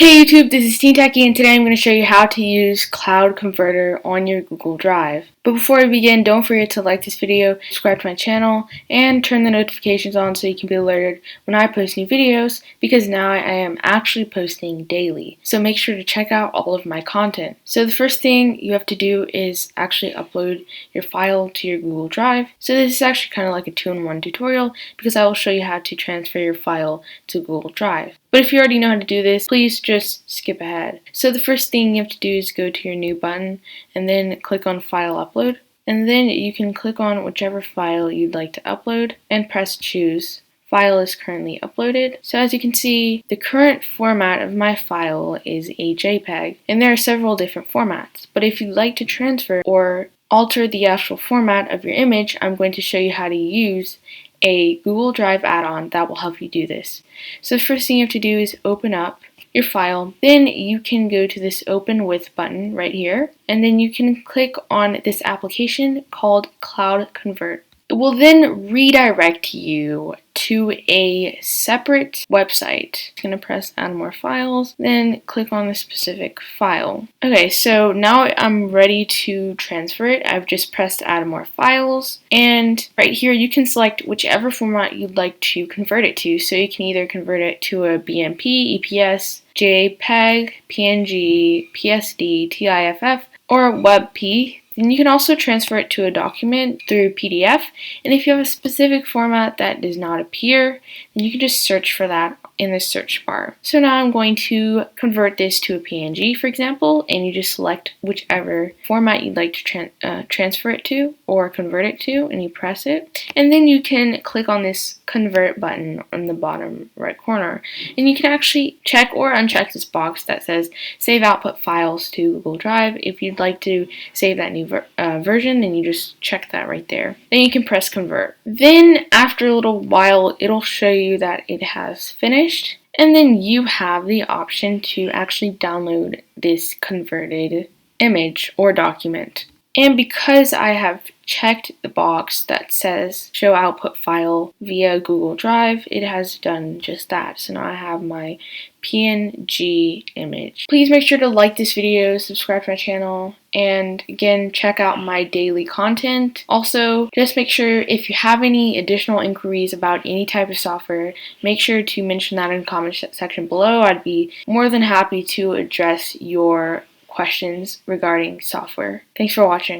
Hey YouTube, this is Teen Techie, and today I'm going to show you how to use Cloud Converter on your Google Drive. But before we begin, don't forget to like this video, subscribe to my channel, and turn the notifications on so you can be alerted when I post new videos, because now I am actually posting daily. So make sure to check out all of my content. So the first thing you have to do is actually upload your file to your Google Drive. So this is actually kind of like a two-in-one tutorial, because I will show you how to transfer your file to Google Drive. But if you already know how to do this, please just skip ahead. So the first thing you have to do is go to your new button and then click on File Upload. And then you can click on whichever file you'd like to upload and press Choose. File is currently uploaded. So as you can see, the current format of my file is a JPEG, and there are several different formats. But if you'd like to transfer or alter the actual format of your image, I'm going to show you how to use a Google Drive add-on that will help you do this. So the first thing you have to do is open up your file. Then you can go to this Open With button right here, and then you can click on this application called Cloud Convert. It will then redirect you to a separate website. I'm going to press Add More Files, then click on the specific file. Okay, so now I'm ready to transfer it. I've just pressed Add More Files, and right here you can select whichever format you'd like to convert it to. So you can either convert it to a BMP, EPS, JPEG, PNG, PSD, TIFF, or WebP. Then you can also transfer it to a document through PDF, and if you have a specific format that does not appear, then you can just search for that in the search bar. So now I'm going to convert this to a PNG, for example, and you just select whichever format you'd like to transfer it to or convert it to, and you press it. And then you can click on this convert button on the bottom right corner, and you can actually check or uncheck this box that says save output files to Google Drive. If you'd like to save that new version, then you just check that right there. Then you can press convert. Then after a little while, it'll show you that it has finished, and then you have the option to actually download this converted image or document. And because I have checked the box that says show output file via Google Drive, it has done just that. So now I have my PNG image. Please make sure to like this video, subscribe to my channel, and again, check out my daily content. Also, just make sure if you have any additional inquiries about any type of software, make sure to mention that in the comment section below. I'd be more than happy to address your questions regarding software. Thanks for watching.